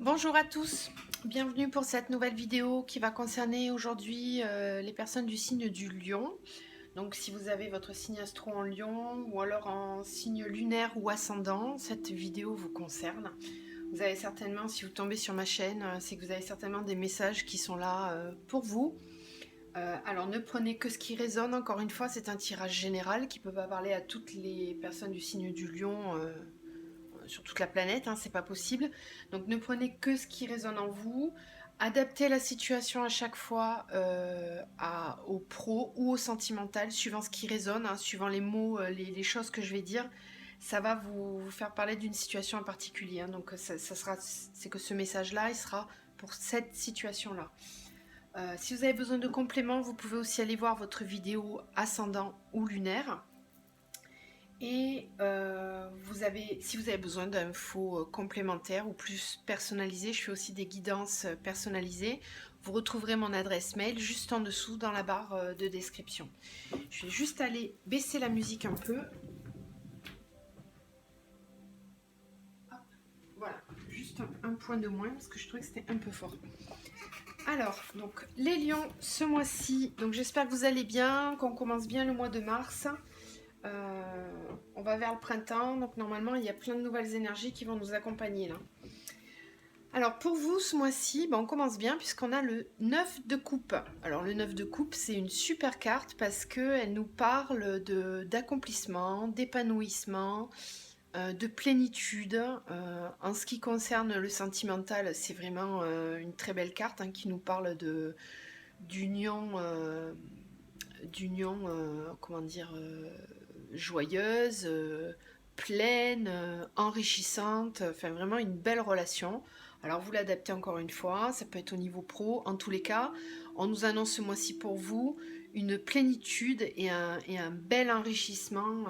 Bonjour à tous, bienvenue pour cette nouvelle vidéo qui va concerner aujourd'hui les personnes du signe du Lion. Donc si vous avez votre signe astro en Lion ou alors en signe lunaire ou ascendant, cette vidéo vous concerne. Vous avez certainement, si vous tombez sur ma chaîne, c'est que vous avez certainement des messages qui sont là pour vous. Alors ne prenez que ce qui résonne, encore une fois c'est un tirage général qui ne peut pas parler à toutes les personnes du signe du Lion sur toute la planète, hein, c'est pas possible. Donc ne prenez que ce qui résonne en vous, adaptez la situation à chaque fois au pro ou au sentimental, suivant ce qui résonne, hein, suivant les mots, les choses que je vais dire. Ça va vous faire parler d'une situation en particulier. Hein, donc c'est que ce message-là, il sera pour cette situation-là. Si vous avez besoin de compléments, vous pouvez aussi aller voir votre vidéo ascendant ou lunaire. Et si vous avez besoin d'infos complémentaires ou plus personnalisées, je fais aussi des guidances personnalisées. Vous retrouverez mon adresse mail juste en dessous dans la barre de description. Je vais juste aller baisser la musique un peu. Hop, voilà, juste un point de moins parce que je trouvais que c'était un peu fort. Alors, donc les lions, ce mois-ci, donc j'espère que vous allez bien, qu'on commence bien le mois de mars. On va vers le printemps, donc normalement il y a plein de nouvelles énergies qui vont nous accompagner là. Alors pour vous ce mois-ci, on commence bien puisqu'on a le 9 de coupe. Alors le 9 de coupe c'est une super carte parce qu'elle nous parle d'accomplissement, d'épanouissement, de plénitude. En ce qui concerne le sentimental, c'est vraiment une très belle carte hein, qui nous parle d'union, comment dire, joyeuse, pleine, enrichissante, enfin vraiment une belle relation. Alors vous l'adaptez encore une fois, ça peut être au niveau pro. En tous les cas, on nous annonce ce mois-ci pour vous une plénitude et un bel enrichissement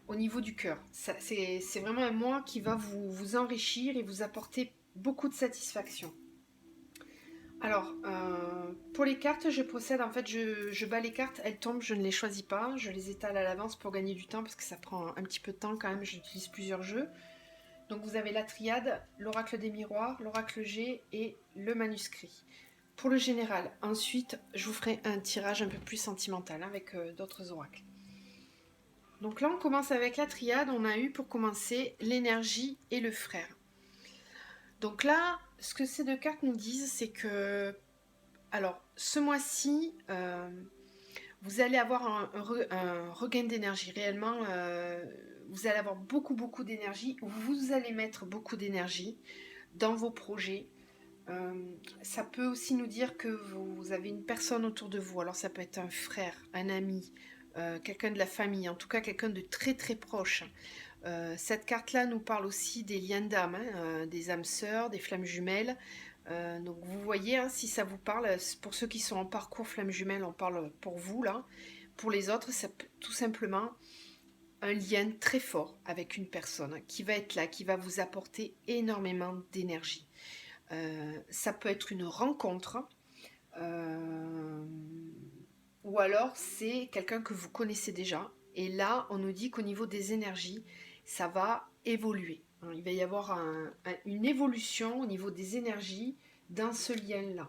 au niveau du cœur. C'est vraiment un mois qui va vous enrichir et vous apporter beaucoup de satisfaction. Alors, pour les cartes, je procède, en fait, je bats les cartes, elles tombent, je ne les choisis pas, je les étale à l'avance pour gagner du temps, parce que ça prend un petit peu de temps quand même, j'utilise plusieurs jeux. Donc vous avez la triade, l'oracle des miroirs, l'oracle G et le manuscrit. Pour le général, ensuite, je vous ferai un tirage un peu plus sentimental, hein, avec d'autres oracles. Donc là, on commence avec la triade, on a eu pour commencer l'énergie et le frère. Donc là, ce que ces deux cartes nous disent, c'est que alors, ce mois-ci, vous allez avoir un regain d'énergie. Réellement, vous allez avoir beaucoup d'énergie. Vous allez mettre beaucoup d'énergie dans vos projets. Ça peut aussi nous dire que vous avez une personne autour de vous. Alors, ça peut être un frère, un ami, quelqu'un de la famille, en tout cas quelqu'un de très proche. Cette carte-là nous parle aussi des liens d'âme, hein, des âmes sœurs, des flammes jumelles. Donc vous voyez, hein, si ça vous parle, pour ceux qui sont en parcours flamme jumelle, on parle pour vous là. Pour les autres, c'est tout simplement un lien très fort avec une personne qui va être là, qui va vous apporter énormément d'énergie. Ça peut être une rencontre, ou alors c'est quelqu'un que vous connaissez déjà. Et là, on nous dit qu'au niveau des énergies, ça va évoluer. Il va y avoir une évolution au niveau des énergies dans ce lien-là.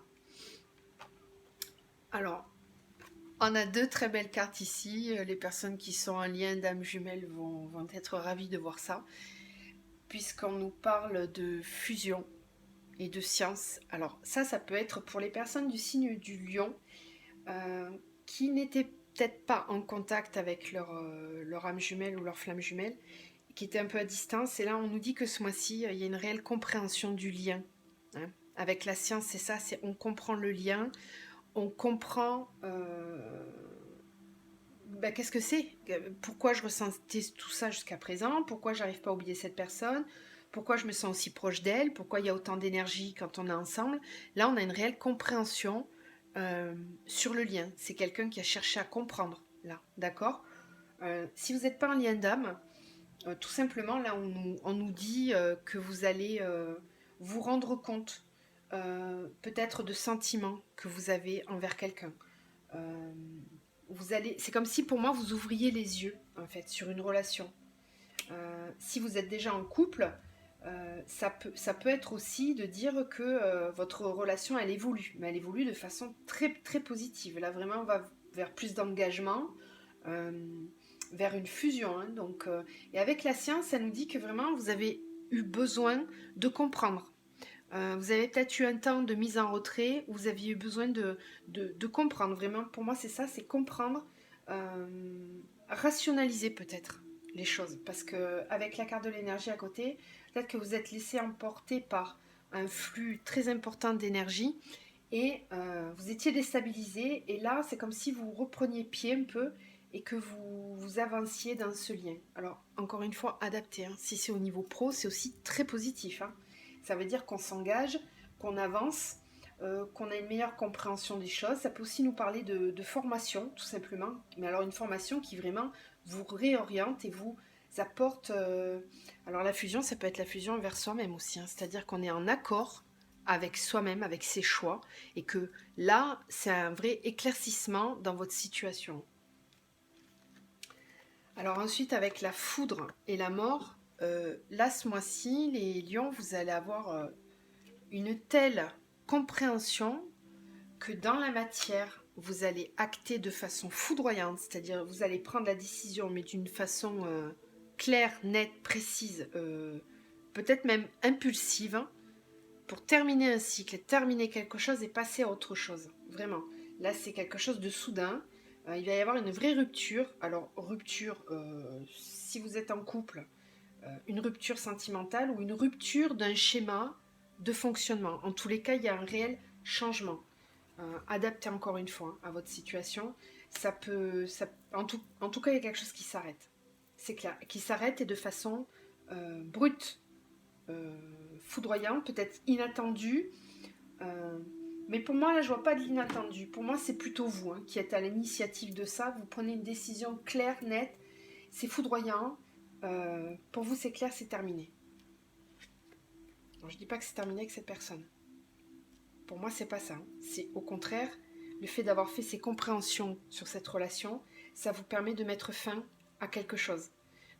Alors, on a deux très belles cartes ici. Les personnes qui sont en lien d'âme jumelle vont être ravies de voir ça, puisqu'on nous parle de fusion et de science. Alors ça peut être pour les personnes du signe du lion qui n'étaient peut-être pas en contact avec leur âme jumelle ou leur flamme jumelle, qui étaient un peu à distance. Et là, on nous dit que ce mois-ci, il y a une réelle compréhension du lien. Hein. Avec la science, c'est ça, on comprend le lien, on comprend qu'est-ce que c'est, pourquoi je ressentais tout ça jusqu'à présent, pourquoi j'arrive pas à oublier cette personne, pourquoi je me sens aussi proche d'elle, pourquoi il y a autant d'énergie quand on est ensemble. Là, on a une réelle compréhension sur le lien. C'est quelqu'un qui a cherché à comprendre, là, d'accord. Si vous n'êtes pas en lien d'âme, tout simplement, là, on nous dit que vous allez vous rendre compte peut-être de sentiments que vous avez envers quelqu'un. C'est comme si pour moi vous ouvriez les yeux en fait sur une relation. Si vous êtes déjà en couple, Ça peut être aussi de dire que votre relation, elle évolue, mais elle évolue de façon très, très positive. Là, vraiment, on va vers plus d'engagement, euh, vers une fusion, hein. Et avec la science, ça nous dit que vraiment, vous avez eu besoin de comprendre. Vous avez peut-être eu un temps de mise en retrait où vous aviez eu besoin de comprendre. Vraiment, pour moi, c'est ça, c'est comprendre, rationaliser peut-être les choses. Parce que avec la carte de l'énergie à côté, peut-être que vous êtes laissé emporter par un flux très important d'énergie et vous étiez déstabilisé. Et là, c'est comme si vous repreniez pied un peu et que vous avanciez dans ce lien. Alors, encore une fois, adapté, hein. Si c'est au niveau pro, c'est aussi très positif, hein. Ça veut dire qu'on s'engage, qu'on avance, qu'on a une meilleure compréhension des choses. Ça peut aussi nous parler de formation, tout simplement. Mais alors une formation qui vraiment vous réoriente et vous apporte... Alors la fusion, ça peut être la fusion vers soi-même aussi, hein. C'est-à-dire qu'on est en accord avec soi-même, avec ses choix, et que là, c'est un vrai éclaircissement dans votre situation. Alors ensuite, avec la foudre et la mort, là, ce mois-ci, les lions, vous allez avoir une telle compréhension que dans la matière, vous allez acter de façon foudroyante, c'est-à-dire vous allez prendre la décision, mais d'une façon claire, nette, précise, peut-être même impulsive, hein, pour terminer un cycle, terminer quelque chose et passer à autre chose. Vraiment. Là, c'est quelque chose de soudain. Il va y avoir une vraie rupture. Alors, rupture, si vous êtes en couple, une rupture sentimentale ou une rupture d'un schéma de fonctionnement. En tous les cas, il y a un réel changement. Adapté encore une fois à votre situation. En tout cas, il y a quelque chose qui s'arrête. C'est clair. Qui s'arrête et de façon brute, foudroyante, peut-être inattendue. euh, mais pour moi, là, je vois pas de l'inattendu. Pour moi, c'est plutôt vous, hein, qui êtes à l'initiative de ça. Vous prenez une décision claire, nette. C'est foudroyant. Pour vous, c'est clair, c'est terminé. Alors, je dis pas que c'est terminé avec cette personne. Pour moi, c'est pas ça, hein. C'est au contraire, le fait d'avoir fait ces compréhensions sur cette relation, ça vous permet de mettre fin à quelque chose.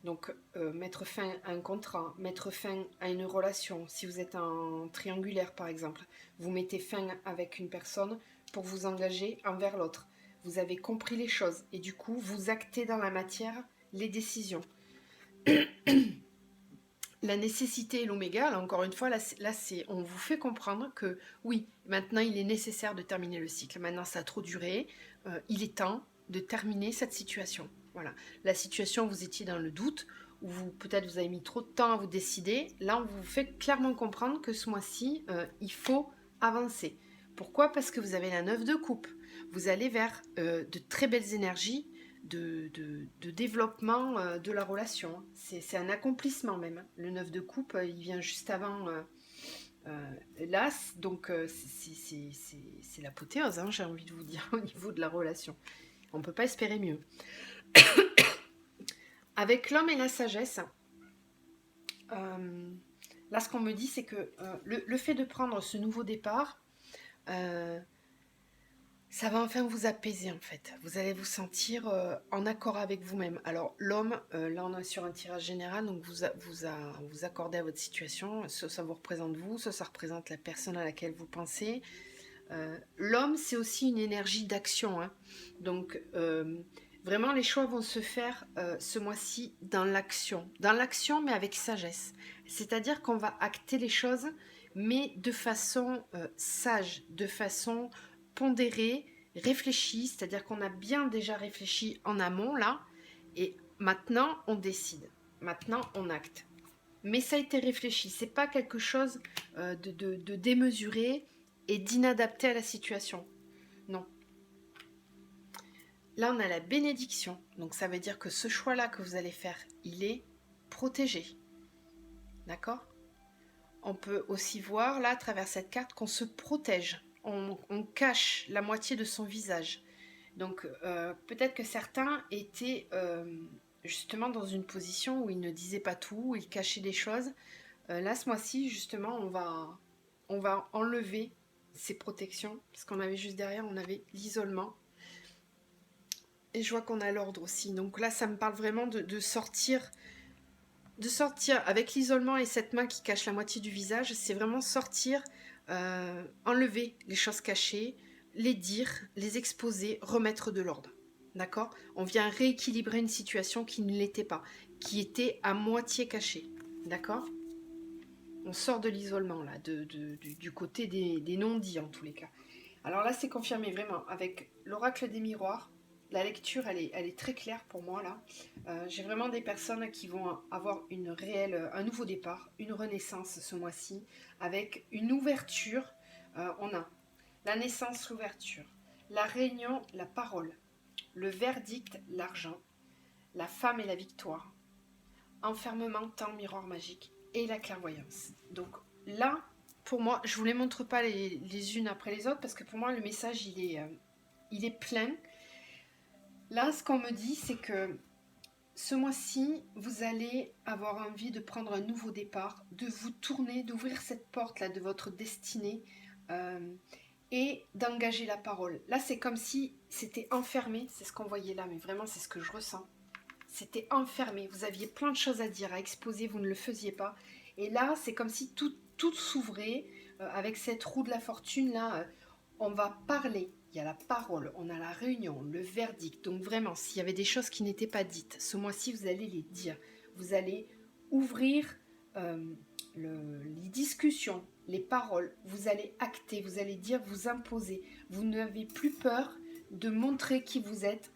Donc, mettre fin à un contrat, mettre fin à une relation. Si vous êtes en triangulaire, par exemple, vous mettez fin avec une personne pour vous engager envers l'autre. Vous avez compris les choses et du coup, vous actez dans la matière les décisions. La nécessité et l'oméga, là encore une fois, on vous fait comprendre que oui, maintenant il est nécessaire de terminer le cycle. Maintenant ça a trop duré, il est temps de terminer cette situation. Voilà, la situation où vous étiez dans le doute, où peut-être vous avez mis trop de temps à vous décider, là on vous fait clairement comprendre que ce mois-ci, il faut avancer. Pourquoi? Parce que vous avez la 9 de coupe. Vous allez vers de très belles énergies, de développement de la relation. C'est un accomplissement même. Le 9 de coupe, il vient juste avant l'as, donc c'est l'apothéose, hein, j'ai envie de vous dire, au niveau de la relation. On ne peut pas espérer mieux. Avec l'homme et la sagesse, là ce qu'on me dit, c'est que le fait de prendre ce nouveau départ, ça va enfin vous apaiser en fait. Vous allez vous sentir en accord avec vous-même. Alors l'homme, là on est sur un tirage général, donc vous accordez à votre situation. Soit ça vous représente vous, soit ça représente la personne à laquelle vous pensez. L'homme, c'est aussi une énergie d'action, hein. Donc vraiment les choix vont se faire ce mois-ci dans l'action. Dans l'action mais avec sagesse. C'est-à-dire qu'on va acter les choses mais de façon sage, de façon pondérée, réfléchie, c'est-à-dire qu'on a bien déjà réfléchi en amont là, et maintenant on décide, maintenant on acte. Mais ça a été réfléchi, c'est pas quelque chose de démesuré et d'inadapté à la situation. Non. Là on a la bénédiction, donc ça veut dire que ce choix-là que vous allez faire, il est protégé. D'accord? On peut aussi voir là à travers cette carte qu'on se protège. On cache la moitié de son visage. Donc peut-être que certains étaient justement dans une position où ils ne disaient pas tout, où ils cachaient des choses. Là ce mois-ci justement on va enlever ces protections. Parce qu'on avait juste derrière, on avait l'isolement. Et je vois qu'on a l'ordre aussi. Donc là ça me parle vraiment de sortir de sortir avec l'isolement et cette main qui cache la moitié du visage, c'est vraiment sortir, enlever les choses cachées, les dire, les exposer, remettre de l'ordre. D'accord? On vient rééquilibrer une situation qui ne l'était pas, qui était à moitié cachée. D'accord? On sort de l'isolement, là, du côté des non-dits, en tous les cas. Alors là, c'est confirmé, vraiment, avec l'oracle des miroirs. La lecture, elle est très claire pour moi, là. J'ai vraiment des personnes qui vont avoir un nouveau départ, une renaissance ce mois-ci, avec une ouverture. On a la naissance, l'ouverture, la réunion, la parole, le verdict, l'argent, la femme et la victoire, enfermement, temps, miroir magique et la clairvoyance. Donc là, pour moi, je ne vous les montre pas les unes après les autres parce que pour moi, le message, il est plein. Là, ce qu'on me dit, c'est que ce mois-ci, vous allez avoir envie de prendre un nouveau départ, de vous tourner, d'ouvrir cette porte-là de votre destinée et d'engager la parole. Là, c'est comme si c'était enfermé, c'est ce qu'on voyait là, mais vraiment, c'est ce que je ressens. C'était enfermé, vous aviez plein de choses à dire, à exposer, vous ne le faisiez pas. Et là, c'est comme si tout s'ouvrait avec cette roue de la fortune, là, on va parler. Il y a la parole, on a la réunion, le verdict. Donc vraiment, s'il y avait des choses qui n'étaient pas dites, ce mois-ci, vous allez les dire. Vous allez ouvrir les discussions, les paroles. Vous allez acter, vous allez dire, vous imposer. Vous n'avez plus peur de montrer qui vous êtes.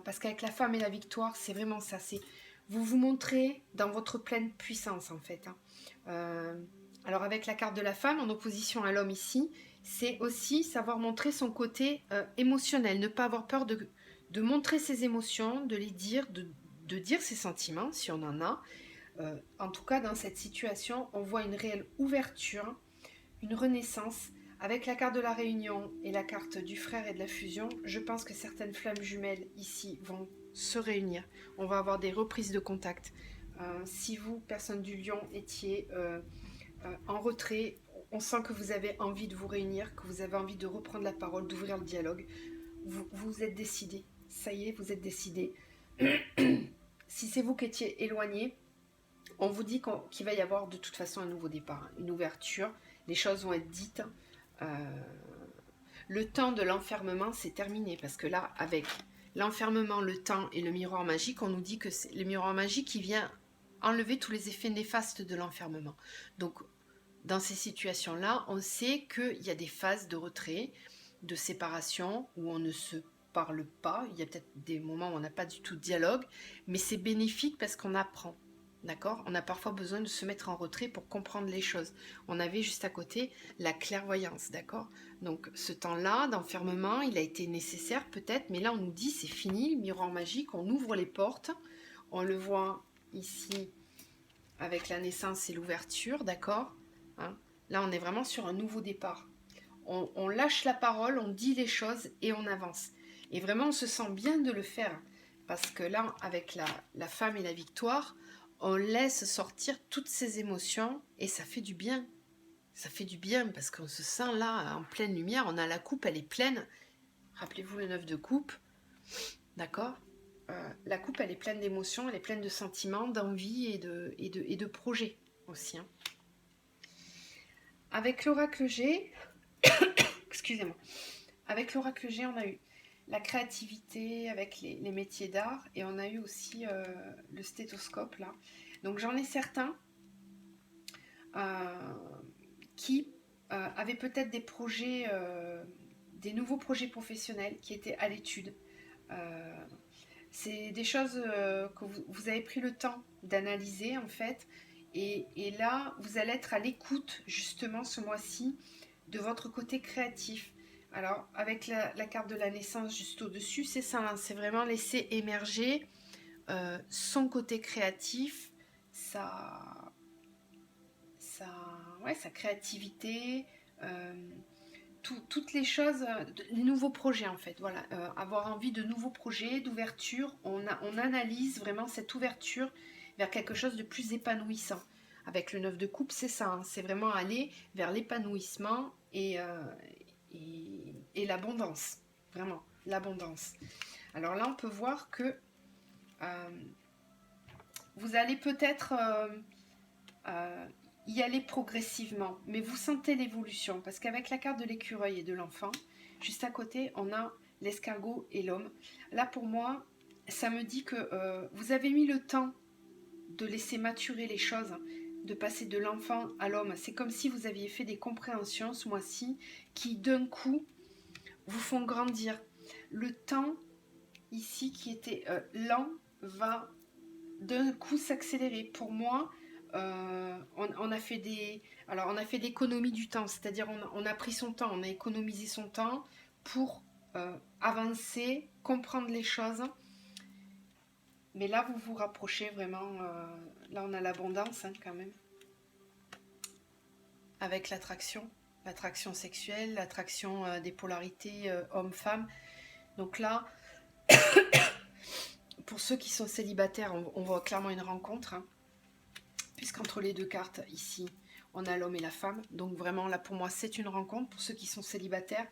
Parce qu'avec la femme et la victoire, c'est vraiment ça. C'est vous vous montrez dans votre pleine puissance, en fait. Alors avec la carte de la femme, en opposition à l'homme ici, c'est aussi savoir montrer son côté émotionnel, ne pas avoir peur de montrer ses émotions, de les dire, de dire ses sentiments, si on en a. En tout cas, dans cette situation, on voit une réelle ouverture, une renaissance. Avec la carte de la réunion et la carte du frère et de la fusion, je pense que certaines flammes jumelles ici vont se réunir. On va avoir des reprises de contact. Si vous, personne du Lion, étiez en retrait, on sent que vous avez envie de vous réunir, que vous avez envie de reprendre la parole, d'ouvrir le dialogue. Vous êtes décidé. Ça y est, vous êtes décidé. Si c'est vous qui étiez éloigné, on vous dit qu'il va y avoir de toute façon un nouveau départ, une ouverture. Les choses vont être dites. Le temps de l'enfermement, c'est terminé. Parce que là, avec l'enfermement, le temps et le miroir magique, on nous dit que c'est le miroir magique qui vient enlever tous les effets néfastes de l'enfermement. Donc, dans ces situations-là, on sait qu'il y a des phases de retrait, de séparation, où on ne se parle pas. Il y a peut-être des moments où on n'a pas du tout de dialogue, mais c'est bénéfique parce qu'on apprend. D'accord? On a parfois besoin de se mettre en retrait pour comprendre les choses. On avait juste à côté la clairvoyance, d'accord? Donc ce temps-là d'enfermement, il a été nécessaire peut-être, mais là on nous dit c'est fini, le miroir magique, on ouvre les portes, on le voit ici avec la naissance et l'ouverture, d'accord? Hein? Là on est vraiment sur un nouveau départ. On lâche la parole, on dit les choses et on avance. Et vraiment on se sent bien de le faire, parce que là avec la femme et la victoire, on laisse sortir toutes ces émotions et ça fait du bien. Ça fait du bien parce qu'on se sent là en pleine lumière, on a la coupe, elle est pleine. Rappelez-vous le 9 de coupe, d'accord? La coupe, elle est pleine d'émotions, elle est pleine de sentiments, d'envie et de projets aussi. Hein. Avec l'oracle G, excusez-moi, avec l'oracle G, on a eu la créativité avec les métiers d'art et on a eu aussi le stéthoscope là. Donc j'en ai certains qui avaient peut-être des projets, des nouveaux projets professionnels qui étaient à l'étude. C'est des choses que vous avez pris le temps d'analyser en fait. Et là, vous allez être à l'écoute justement ce mois-ci de votre côté créatif. Alors, avec la carte de la naissance juste au-dessus, c'est ça, hein, c'est vraiment laisser émerger son côté créatif, sa créativité, toutes les choses, les nouveaux projets en fait. Voilà, avoir envie de nouveaux projets, d'ouverture. On analyse vraiment cette ouverture vers quelque chose de plus épanouissant. Avec le 9 de coupe, c'est ça, hein, c'est vraiment aller vers l'épanouissement et l'abondance. Vraiment, l'abondance. Alors là, on peut voir que vous allez peut-être euh, y aller progressivement, mais vous sentez l'évolution, parce qu'avec la carte de l'écureuil et de l'enfant, juste à côté, on a l'escargot et l'homme. Là, pour moi, ça me dit que vous avez mis le temps de laisser maturer les choses, de passer de l'enfant à l'homme. C'est comme si vous aviez fait des compréhensions ce mois-ci qui, d'un coup, vous font grandir. Le temps, ici, qui était lent, va d'un coup s'accélérer. Pour moi, on a fait on a fait l'économie du temps, c'est-à-dire on a pris son temps, on a économisé son temps pour avancer, comprendre les choses. Mais là, vous vous rapprochez vraiment. Là, on a l'abondance hein, quand même, avec l'attraction sexuelle, l'attraction des polarités homme-femme. Donc là, pour ceux qui sont célibataires, on voit clairement une rencontre. Hein. Puisqu'entre les deux cartes, ici, on a l'homme et la femme. Donc vraiment, là, pour moi, c'est une rencontre. Pour ceux qui sont célibataires,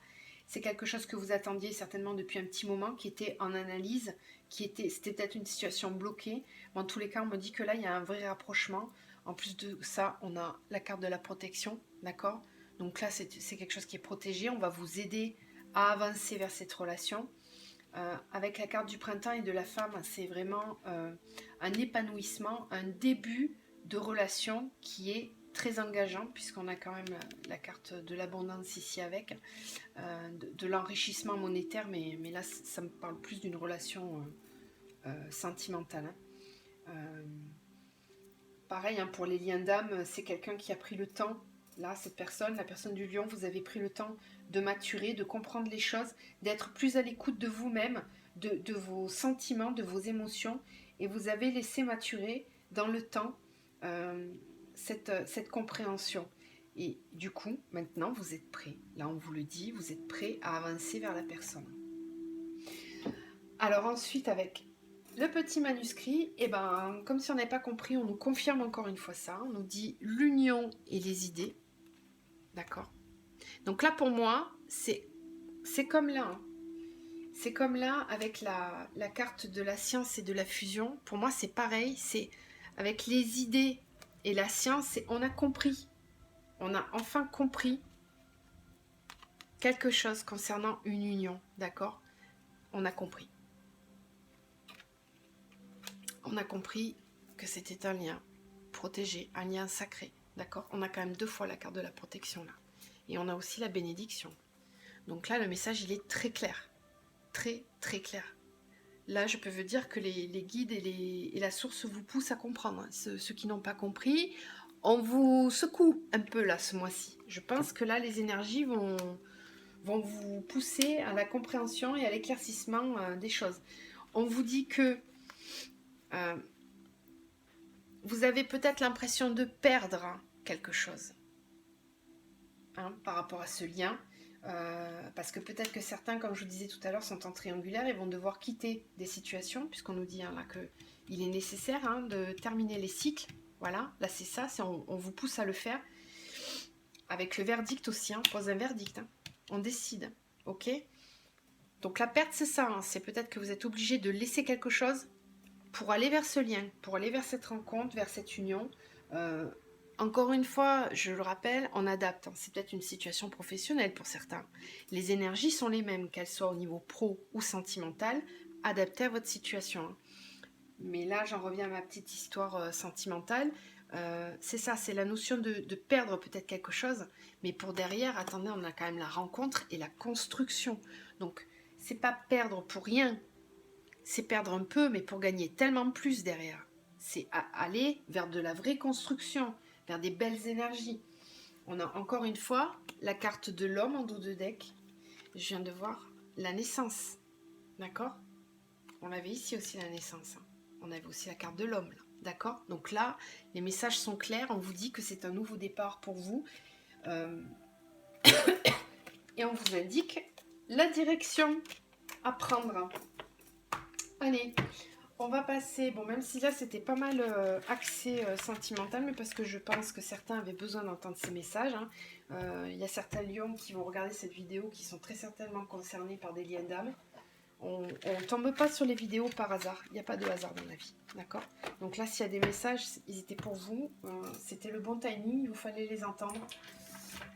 c'est quelque chose que vous attendiez certainement depuis un petit moment, qui était en analyse, c'était peut-être une situation bloquée. Mais en tous les cas, on me dit que là, il y a un vrai rapprochement. En plus de ça, on a la carte de la protection, d'accord? Donc là, c'est quelque chose qui est protégé. On va vous aider à avancer vers cette relation. Avec la carte du printemps et de la femme, c'est vraiment un épanouissement, un début de relation qui est très engageant, puisqu'on a quand même la carte de l'abondance ici avec, de l'enrichissement monétaire, mais là, ça me parle plus d'une relation sentimentale. Hein. Pareil, hein, pour les liens d'âme, c'est quelqu'un qui a pris le temps. Là, cette personne, la personne du lion, vous avez pris le temps de maturer, de comprendre les choses, d'être plus à l'écoute de vous-même, de vos sentiments, de vos émotions, et vous avez laissé maturer dans le temps cette compréhension. Et du coup, maintenant, vous êtes prêt. Là, on vous le dit, vous êtes prêt à avancer vers la personne. Alors ensuite, avec le petit manuscrit, et ben, comme si on n'avait pas compris, on nous confirme encore une fois ça. On nous dit l'union et les idées. D'accord. Donc là, pour moi, c'est comme là. Hein. C'est comme là avec la carte de la science et de la fusion. Pour moi, c'est pareil. C'est avec les idées et la science, on a compris. On a enfin compris quelque chose concernant une union. D'accord. On a compris. On a compris que c'était un lien protégé, un lien sacré, d'accord? On a quand même 2 fois la carte de la protection là. Et on a aussi la bénédiction. Donc là, le message, il est très clair. Très, très clair. Là, je peux vous dire que les guides et la source vous poussent à comprendre. Ceux qui n'ont pas compris, on vous secoue un peu là, ce mois-ci. Je pense que là, les énergies vont vous pousser à la compréhension et à l'éclaircissement des choses. On vous dit que vous avez peut-être l'impression de perdre quelque chose hein, par rapport à ce lien. Parce que peut-être que certains, comme je vous disais tout à l'heure, sont en triangulaire et vont devoir quitter des situations, puisqu'on nous dit hein, là qu'il est nécessaire hein, de terminer les cycles. Voilà, là c'est ça, on vous pousse à le faire. Avec le verdict aussi, hein, on pose un verdict, hein, on décide, ok? Donc la perte c'est ça, hein, c'est peut-être que vous êtes obligé de laisser quelque chose pour aller vers ce lien, pour aller vers cette rencontre, vers cette union. Encore une fois, je le rappelle, on adapte. C'est peut-être une situation professionnelle pour certains. Les énergies sont les mêmes, qu'elles soient au niveau pro ou sentimental, adaptées à votre situation. Mais là, j'en reviens à ma petite histoire sentimentale. C'est ça, c'est la notion de perdre peut-être quelque chose, mais pour derrière, attendez, on a quand même la rencontre et la construction. Donc, c'est pas perdre pour rien, c'est perdre un peu, mais pour gagner tellement plus derrière. C'est aller vers de la vraie construction, vers des belles énergies. On a encore une fois la carte de l'homme en dos de deck. Je viens de voir la naissance. D'accord? On avait ici aussi la naissance. On avait aussi la carte de l'homme. D'accord? Donc là, les messages sont clairs. On vous dit que c'est un nouveau départ pour vous. Et on vous indique la direction à prendre. Allez, on va passer, bon même si là c'était pas mal axé sentimental, mais parce que je pense que certains avaient besoin d'entendre ces messages. Hein. Il y a certains lions qui vont regarder cette vidéo qui sont très certainement concernés par des liens d'âme. On ne tombe pas sur les vidéos par hasard. Il n'y a pas de hasard dans la vie. D'accord? Donc là, s'il y a des messages, ils étaient pour vous. C'était le bon timing. Il vous fallait les entendre.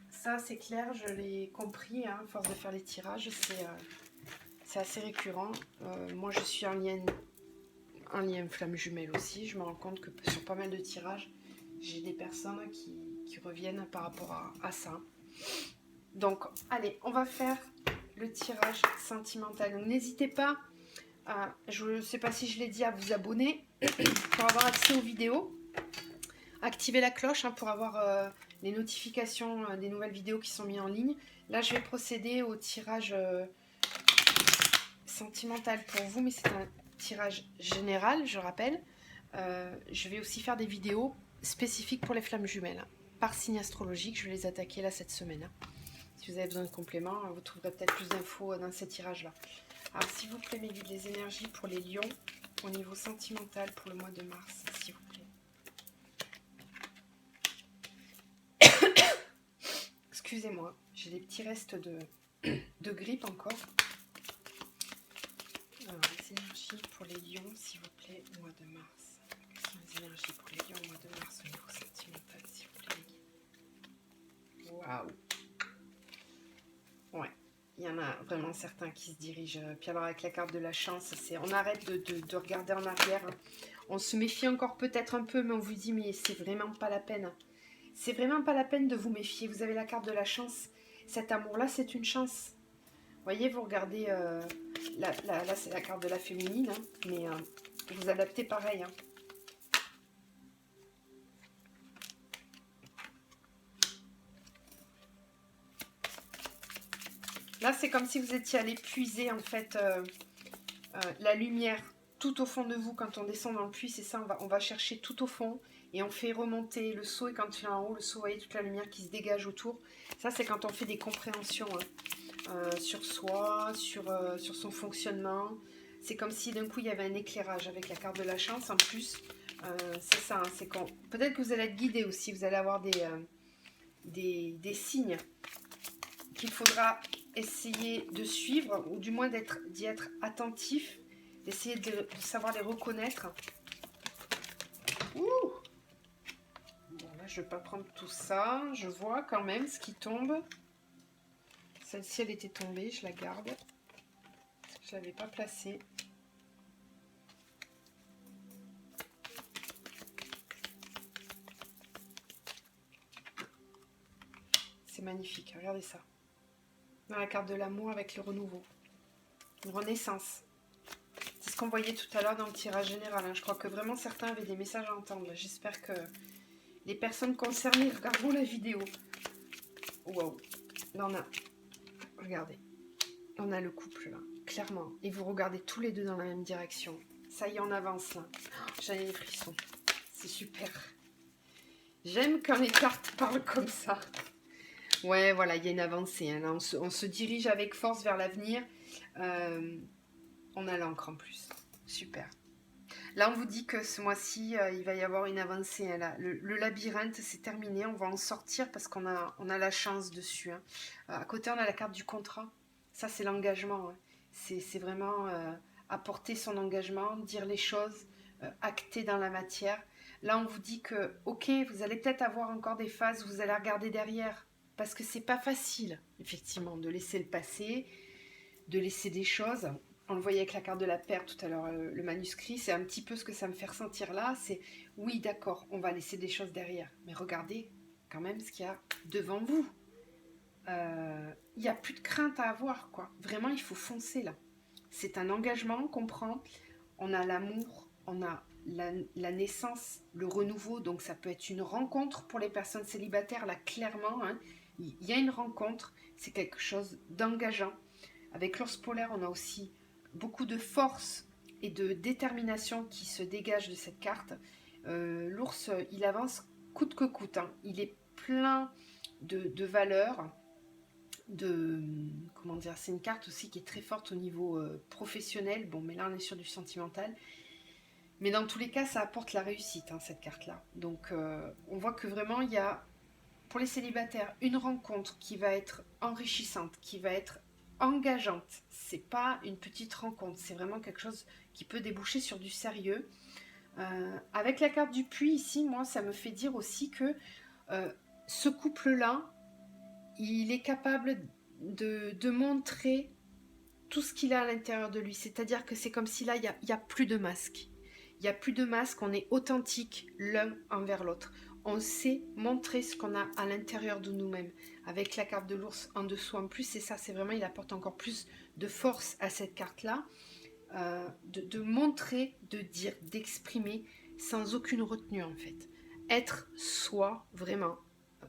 Ça, c'est clair. Je l'ai compris. Hein, à force de faire les tirages, c'est assez récurrent. Moi, je suis en lien flamme jumelle aussi. Je me rends compte que sur pas mal de tirages, j'ai des personnes qui reviennent par rapport à ça. Donc, allez, on va faire le tirage sentimental. Donc, n'hésitez pas, je ne sais pas si je l'ai dit, à vous abonner pour avoir accès aux vidéos. Activez la cloche hein, pour avoir les notifications des nouvelles vidéos qui sont mises en ligne. Là, je vais procéder au tirage sentimental pour vous, mais c'est un tirage général, je rappelle. Je vais aussi faire des vidéos spécifiques pour les flammes jumelles, par signe astrologique. Je vais les attaquer là cette semaine. Si vous avez besoin de compléments, vous trouverez peut-être plus d'infos dans ces tirages-là. Alors, s'il vous plaît, mes guides, les énergies pour les lions au niveau sentimental pour le mois de mars, s'il vous plaît. Excusez-moi, j'ai des petits restes de grippe encore. Alors, les énergies pour les lions, s'il vous plaît, au mois de mars. Quelles sont les énergies pour les lions au mois de mars au niveau sentimental, s'il vous plaît, mes guides? Waouh! Ouais, il y en a vraiment certains qui se dirigent. Puis alors avec la carte de la chance, on arrête de regarder en arrière. On se méfie encore peut-être un peu, mais on vous dit, mais c'est vraiment pas la peine. C'est vraiment pas la peine de vous méfier. Vous avez la carte de la chance. Cet amour-là, c'est une chance. Vous voyez, vous regardez, là c'est la carte de la féminine, hein, mais vous adaptez pareil. Hein. Là, c'est comme si vous étiez allé puiser en fait la lumière tout au fond de vous. Quand on descend dans le puits, c'est ça, on va chercher tout au fond et on fait remonter le seau. Et quand il est en haut, le seau, vous voyez toute la lumière qui se dégage autour. Ça, c'est quand on fait des compréhensions sur soi, sur son fonctionnement. C'est comme si d'un coup, il y avait un éclairage avec la carte de la chance. En plus, c'est ça, hein, c'est quand... Peut-être que vous allez être guidé aussi, vous allez avoir des signes qu'il faudra essayer de suivre, ou du moins d'y être attentif, d'essayer de savoir les reconnaître. Ouh! Bon, là, je ne vais pas prendre tout ça. Je vois quand même ce qui tombe. Celle-ci, elle était tombée, je la garde. Je ne l'avais pas placée. C'est magnifique, regardez ça. Dans la carte de l'amour avec le renouveau. Une renaissance. C'est ce qu'on voyait tout à l'heure dans le tirage général. Hein. Je crois que vraiment certains avaient des messages à entendre. J'espère que les personnes concernées regarderont la vidéo. Waouh. Là, on a... Regardez. On a le couple, là. Clairement. Et vous regardez tous les deux dans la même direction. Ça y est, on avance, là. J'avais les frissons. C'est super. J'aime quand les cartes parlent comme ça. Ouais, voilà, il y a une avancée. Hein. Là, on se dirige avec force vers l'avenir. On a l'encre en plus. Super. Là, on vous dit que ce mois-ci, il va y avoir une avancée. Hein, là. Le labyrinthe, c'est terminé. On va en sortir parce qu'on a la chance dessus. Hein. À côté, on a la carte du contrat. Ça, c'est l'engagement. Hein. C'est vraiment apporter son engagement, dire les choses, acter dans la matière. Là, on vous dit que, ok, vous allez peut-être avoir encore des phases où vous allez regarder derrière. Parce que c'est pas facile, effectivement, de laisser le passé, de laisser des choses. On le voyait avec la carte de la paire tout à l'heure, le manuscrit, c'est un petit peu ce que ça me fait ressentir là, c'est oui d'accord, on va laisser des choses derrière, mais regardez quand même ce qu'il y a devant vous. Il n'y a plus de crainte à avoir, quoi. Vraiment, il faut foncer là. C'est un engagement qu'on prend, on a l'amour, on a la naissance, le renouveau, donc ça peut être une rencontre pour les personnes célibataires, là clairement, hein. Il y a une rencontre, c'est quelque chose d'engageant. Avec l'ours polaire, on a aussi beaucoup de force et de détermination qui se dégagent de cette carte. L'ours, il avance coûte que coûte. Hein. Il est plein de valeurs. Comment dire, c'est une carte aussi qui est très forte au niveau professionnel. Bon, mais là, on est sur du sentimental. Mais dans tous les cas, ça apporte la réussite, hein, cette carte-là. Donc, on voit que vraiment, il y a, pour les célibataires, une rencontre qui va être enrichissante, qui va être engageante. C'est pas une petite rencontre, c'est vraiment quelque chose qui peut déboucher sur du sérieux. Avec la carte du puits ici, moi, ça me fait dire aussi que ce couple-là, il est capable de montrer tout ce qu'il a à l'intérieur de lui. C'est-à-dire que c'est comme si là, il y a plus de masque. Il n'y a plus de masque, on est authentique l'un envers l'autre. On sait montrer ce qu'on a à l'intérieur de nous-mêmes. Avec la carte de l'ours en dessous en plus, c'est ça, c'est vraiment, il apporte encore plus de force à cette carte-là. De montrer, de dire, d'exprimer sans aucune retenue en fait. Être soi, vraiment.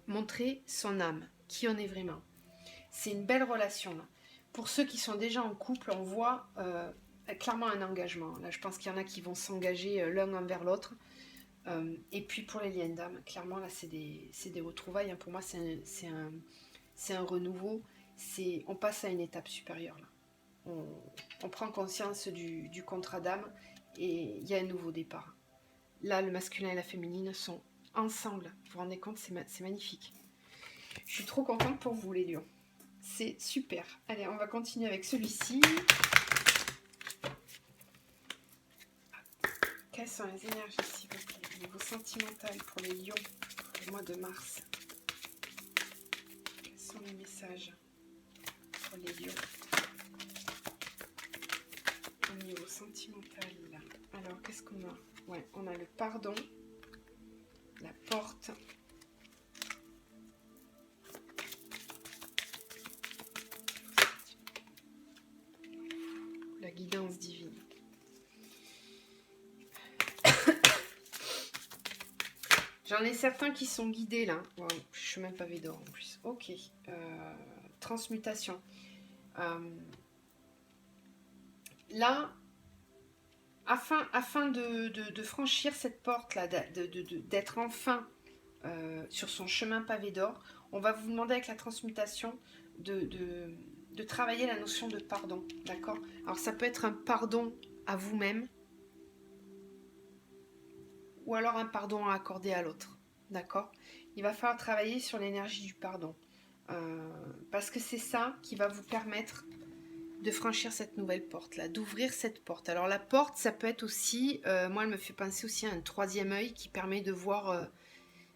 Montrer son âme, qui on est vraiment. C'est une belle relation là. Pour ceux qui sont déjà en couple, on voit clairement un engagement. Là, je pense qu'il y en a qui vont s'engager l'un envers l'autre. Et puis pour les liens d'âme, clairement là, c'est des retrouvailles. Hein. Pour moi, c'est un renouveau. On passe à une étape supérieure là. On prend conscience du contrat d'âme et il y a un nouveau départ. Là, le masculin et la féminine sont ensemble. Vous vous rendez compte, c'est magnifique. Je suis trop contente pour vous, les lions. C'est super. Allez, on va continuer avec celui-ci. Quelles sont les énergies, s'il vous plaît, au niveau sentimental pour les lions pour le mois de mars? Quels sont les messages pour les lions au niveau sentimental là? Alors, qu'est-ce qu'on a? Ouais, on a le pardon, la porte, la guidance divine. J'en ai certains qui sont guidés là. Wow, chemin pavé d'or en plus. Ok. Transmutation. Là, afin de franchir cette porte là, d'être enfin sur son chemin pavé d'or, on va vous demander avec la transmutation de travailler la notion de pardon. D'accord? Alors ça peut être un pardon à vous-même, ou alors un pardon à accorder à l'autre. D'accord? Il va falloir travailler sur l'énergie du pardon. Parce que c'est ça qui va vous permettre de franchir cette nouvelle porte là, d'ouvrir cette porte. Alors la porte, ça peut être aussi, moi elle me fait penser aussi à un troisième œil qui permet de voir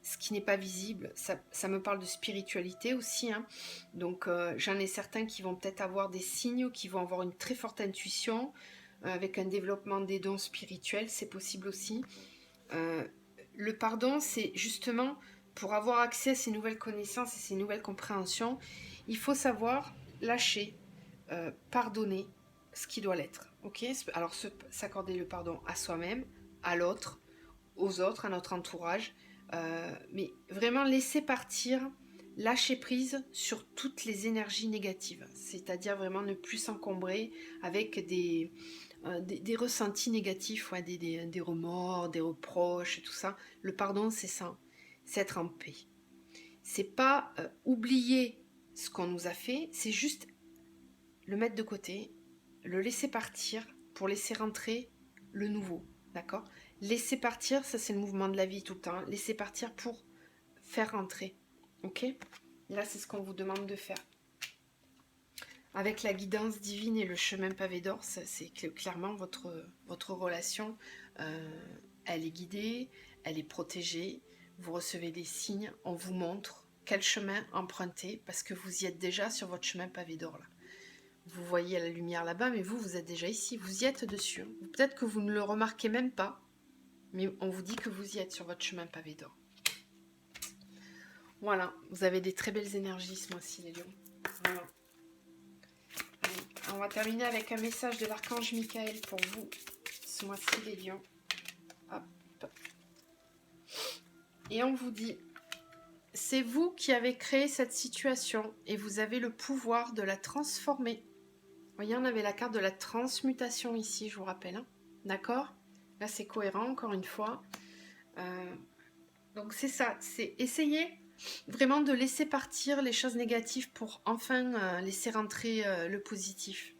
ce qui n'est pas visible. Ça me parle de spiritualité aussi, hein. Donc j'en ai certains qui vont peut-être avoir des signes, qui vont avoir une très forte intuition, avec un développement des dons spirituels, c'est possible aussi. Le pardon, c'est justement pour avoir accès à ces nouvelles connaissances et ces nouvelles compréhensions, il faut savoir lâcher, pardonner ce qui doit l'être. Ok? Alors s'accorder le pardon à soi-même, à l'autre, aux autres, à notre entourage, mais vraiment laisser partir, lâcher prise sur toutes les énergies négatives, c'est-à-dire vraiment ne plus s'encombrer avec des ressentis négatifs, ouais, des remords, des reproches, et tout ça. Le pardon, c'est ça, c'est être en paix. C'est pas oublier ce qu'on nous a fait, c'est juste le mettre de côté, le laisser partir pour laisser rentrer le nouveau, d'accord? Laisser partir, ça c'est le mouvement de la vie tout le temps, laisser partir pour faire rentrer, ok? Là, c'est ce qu'on vous demande de faire. Avec la guidance divine et le chemin pavé d'or, c'est clairement votre relation, elle est guidée, elle est protégée, vous recevez des signes, on vous montre quel chemin emprunter, parce que vous y êtes déjà sur votre chemin pavé d'or là. Vous voyez la lumière là-bas, mais vous êtes déjà ici, vous y êtes dessus. Peut-être que vous ne le remarquez même pas, mais on vous dit que vous y êtes sur votre chemin pavé d'or. Voilà, vous avez des très belles énergies ce mois-ci, les lions. Voilà. On va terminer avec un message de l'archange Michael pour vous ce mois-ci, les lions. Hop. Et on vous dit, c'est vous qui avez créé cette situation et vous avez le pouvoir de la transformer. Vous voyez, on avait la carte de la transmutation ici, je vous rappelle. Hein. D'accord? Là, c'est cohérent, encore une fois. Donc, c'est ça. C'est essayer vraiment de laisser partir les choses négatives pour enfin laisser rentrer le positif.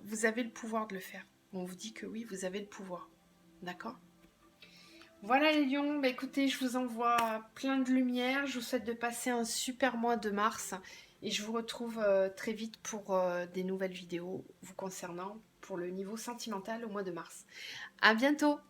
Vous avez le pouvoir de le faire. On vous dit que oui, vous avez le pouvoir. D'accord? Voilà les lions, bah, écoutez, je vous envoie plein de lumière. Je vous souhaite de passer un super mois de mars. Et je vous retrouve très vite pour des nouvelles vidéos vous concernant pour le niveau sentimental au mois de mars. À bientôt!